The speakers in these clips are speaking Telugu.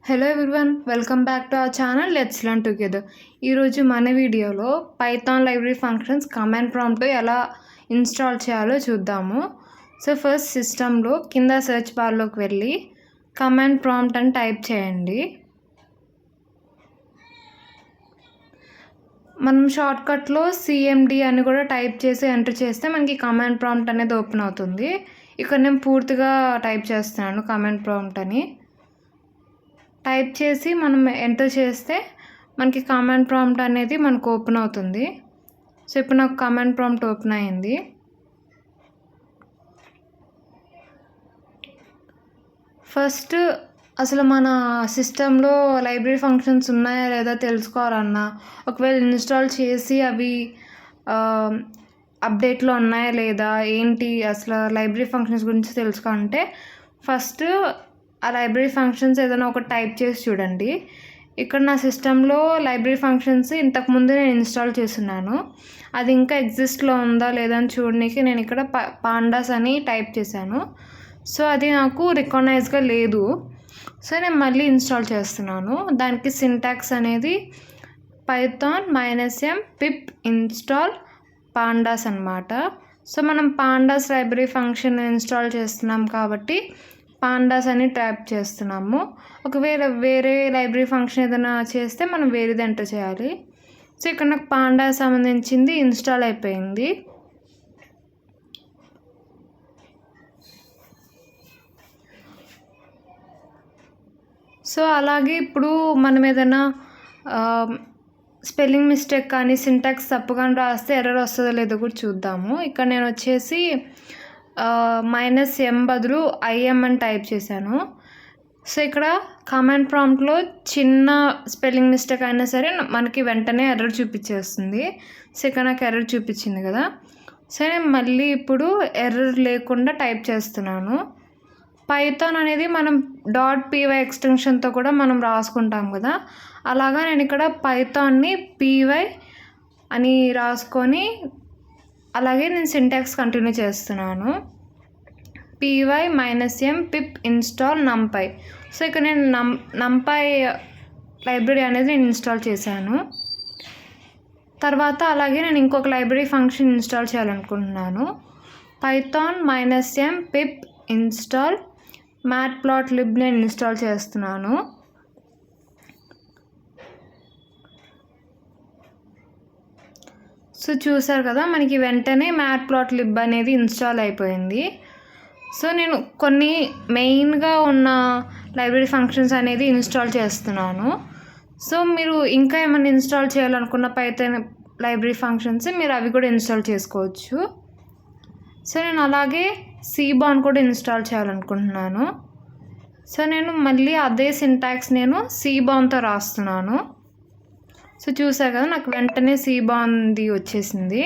Hello everyone, welcome back to our channel let's learn together. ఈరోజు మన వీడియోలో Python library functions command prompt ఎలా ఇన్స్టాల్ చేయాలో చూద్దాము. సో ఫస్ట్ సిస్టంలో కింద సెర్చ్ బార్లోకి వెళ్ళి కమాండ్ ప్రాంప్ట్ అని టైప్ చేయండి. మనం షార్ట్కట్లో సిఎండి అని కూడా టైప్ చేసి ఎంటర్ చేస్తే మనకి కమాండ్ ప్రాంప్ట్ అనేది ఓపెన్ అవుతుంది. ఇక్కడ నేను పూర్తిగా టైప్ చేస్తున్నాను కమాండ్ ప్రాంప్ట్ అని. టైప్ చేసి మనం ఎంటర్ చేస్తే మనకి కమాండ్ ప్రాంప్ట్ అనేది మనకు ఓపెన్ అవుతుంది. సో ఇప్పుడు నాకు కమాండ్ ప్రాంప్ట్ ఓపెన్ అయింది. ఫస్ట్ అసలు మన సిస్టంలో లైబ్రరీ ఫంక్షన్స్ ఉన్నాయా లేదా తెలుసుకోవాలన్నా, ఒకవేళ ఇన్స్టాల్ చేసి అవి అప్డేట్లో ఉన్నాయా లేదా ఏంటి అసలు లైబ్రరీ ఫంక్షన్స్ గురించి తెలుసుకోవాలంటే ఫస్ట్ ఆ లైబ్రరీ ఫంక్షన్స్ ఏదైనా ఒకటి టైప్ చేసి చూడండి. ఇక్కడ నా సిస్టంలో లైబ్రరీ ఫంక్షన్స్ ఇంతకుముందు నేను ఇన్స్టాల్ చేస్తున్నాను. అది ఇంకా ఎగ్జిస్ట్లో ఉందా లేదా అని చూడడానికి నేను ఇక్కడ పాండాస్ అని టైప్ చేశాను. సో అది నాకు రికగ్నైజ్గా లేదు. సో నేను మళ్ళీ ఇన్స్టాల్ చేస్తున్నాను. దానికి సింటాక్స్ అనేది Python -m pip install pandas అన్నమాట. సో మనం పాండాస్ లైబ్రరీ ఫంక్షన్ ఇన్స్టాల్ చేస్తున్నాం కాబట్టి పాండాస్ అని టైప్ చేస్తున్నాము. ఒకవేళ వేరే లైబ్రరీ ఫంక్షన్ ఏదైనా చేస్తే మనం వేరేది ఎంటర్ చేయాలి. సో ఇక్కడ నాకు పాండాస్ సంబంధించింది ఇన్స్టాల్ అయిపోయింది. సో అలాగే ఇప్పుడు మనం ఏదైనా స్పెల్లింగ్ మిస్టేక్ కానీ సింటాక్స్ తప్పు కానీ రాస్తే ఎర్రర్ వస్తుందో లేదో కూడా చూద్దాము. ఇక్కడ నేను వచ్చేసి -m బదులు IM అని టైప్ చేశాను. సో ఇక్కడ కమాండ్ ప్రాంప్ట్లో చిన్న స్పెల్లింగ్ మిస్టేక్ అయినా సరే మనకి వెంటనే ఎర్రర్ చూపించేస్తుంది. సో ఇక్కడ నాకు ఎర్రర్ చూపించింది కదా. సో నేను మళ్ళీ ఇప్పుడు ఎర్రర్ లేకుండా టైప్ చేస్తున్నాను. పైథాన్ అనేది మనం .py ఎక్స్టెన్షన్తో కూడా మనం రాసుకుంటాం కదా. అలాగా నేను ఇక్కడ పైథాన్ని py అని రాసుకొని అలాగే నేను సింటాక్స్ కంటిన్యూ చేస్తున్నాను. py -m pip install numpy. So ఇక్కడ నేను numpy లైబ్రరీ అనేది నేను ఇన్స్టాల్ చేశాను. తర్వాత అలాగే నేను ఇంకొక లైబ్రరీ ఫంక్షన్ ఇన్స్టాల్ చేయాలనుకుంటున్నాను. Python -m pip install matplotlib నేను ఇన్స్టాల్ చేస్తున్నాను. సో చూసారు కదా, మనకి వెంటనే matplotlib అనేది ఇన్స్టాల్ అయిపోయింది. సో నేను కొన్ని మెయిన్గా ఉన్న లైబ్రరీ ఫంక్షన్స్ అనేది ఇన్స్టాల్ చేస్తున్నాను. సో మీరు ఇంకా ఏమైనా ఇన్స్టాల్ చేయాలనుకున్న పైథాన్ లైబ్రరీ ఫంక్షన్స్ మీరు అవి కూడా ఇన్స్టాల్ చేసుకోవచ్చు. సో నేను అలాగే cbourne కూడా ఇన్స్టాల్ చేయాలనుకుంటున్నాను. సో నేను మళ్ళీ అదే సింటాక్స్ నేను cbourneతో రాస్తున్నాను. సో చూసారు కదా, నాకు వెంటనే cbourneది వచ్చేసింది.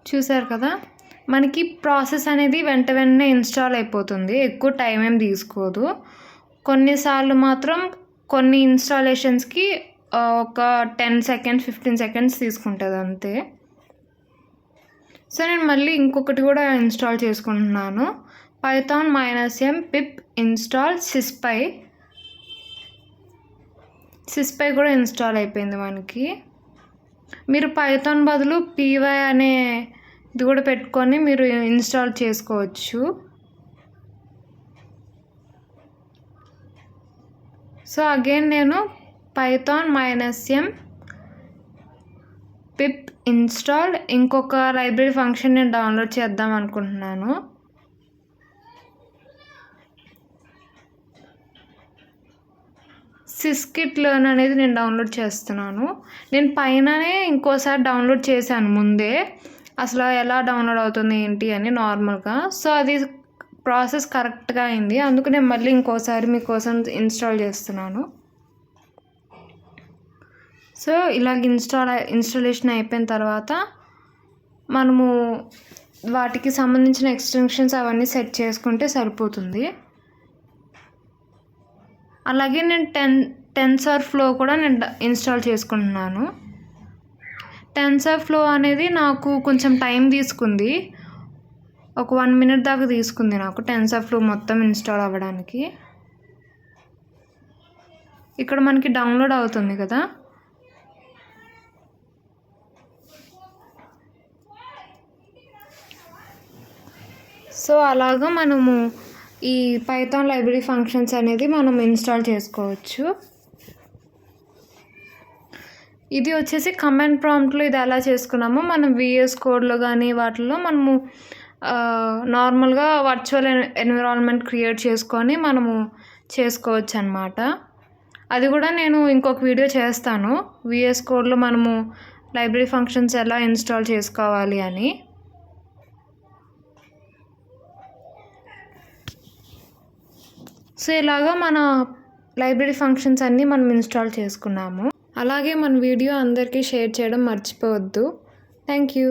చూసారు కదా, మనకి ప్రాసెస్ అనేది వెంటనే ఇన్స్టాల్ అయిపోతుంది. ఎక్కువ టైం ఏం తీసుకోదు. కొన్నిసార్లు మాత్రం కొన్ని ఇన్స్టాలేషన్స్కి ఒక 10 సెకండ్స్ 15 సెకండ్స్ తీసుకుంటుంది అంతే. సో నేను మళ్ళీ ఇంకొకటి కూడా ఇన్స్టాల్ చేసుకుంటున్నాను. Python -m pip install syspy కూడా ఇన్స్టాల్ అయిపోయింది మనకి. మీరు పైథాన్ బదులు py అనే ఇది కూడా పెట్టుకొని మీరు ఇన్స్టాల్ చేసుకోవచ్చు. సో అగైన్ నేను పైథాన్ -m pip install ఇంకొక లైబ్రరీ ఫంక్షన్ నేను డౌన్లోడ్ చేద్దాం అనుకుంటున్నాను. scikit-learn అనేది నేను డౌన్లోడ్ చేస్తున్నాను. నేను పైననే ఇంకోసారి డౌన్లోడ్ చేశాను ముందే, అసలు ఎలా డౌన్లోడ్ అవుతుంది ఏంటి అని నార్మల్గా. సో అది ప్రాసెస్ కరెక్ట్గా అయింది, అందుకు నేను మళ్ళీ ఇంకోసారి మీకోసం ఇన్స్టాల్ చేస్తున్నాను. సో ఇలాగ ఇన్స్టాలేషన్ అయిపోయిన తర్వాత మనము వాటికి సంబంధించిన ఎక్స్టెన్షన్స్ అవన్నీ సెట్ చేసుకుంటే సరిపోతుంది. అలాగే నేను TensorFlow కూడా నేను ఇన్స్టాల్ చేసుకుంటున్నాను. టెన్సర్ఫ్లో అనేది నాకు కొంచెం టైం తీసుకుంది. ఒక 1 మినిట్ దాకా తీసుకుంది నాకు టెన్సర్ఫ్లో మొత్తం ఇన్స్టాల్ అవ్వడానికి. ఇక్కడ మనకి డౌన్లోడ్ అవుతుంది కదా. సో అలాగా మనము ఈ పైథాన్ లైబ్రరీ ఫంక్షన్స్ అనేది మనం ఇన్స్టాల్ చేసుకోవచ్చు. ఇది వచ్చేసి కమాండ్ ప్రాంప్ట్లో ఇది ఎలా చేసుకున్నామో మనం VS కోడ్లో కానీ వాటిల్లో మనము నార్మల్గా వర్చువల్ ఎన్విరాన్మెంట్ క్రియేట్ చేసుకొని మనము చేసుకోవచ్చు అన్నమాట. అది కూడా నేను ఇంకొక వీడియో చేస్తాను, VS కోడ్లో మనము లైబ్రరీ ఫంక్షన్స్ ఎలా ఇన్స్టాల్ చేసుకోవాలి అని. సో ఇలాగా మన లైబ్రరీ ఫంక్షన్స్ అన్నీ మనం ఇన్స్టాల్ చేసుకున్నాము. అలాగే మన వీడియో అందరికీ షేర్ చేయడం మర్చిపోవద్దు. Thank you.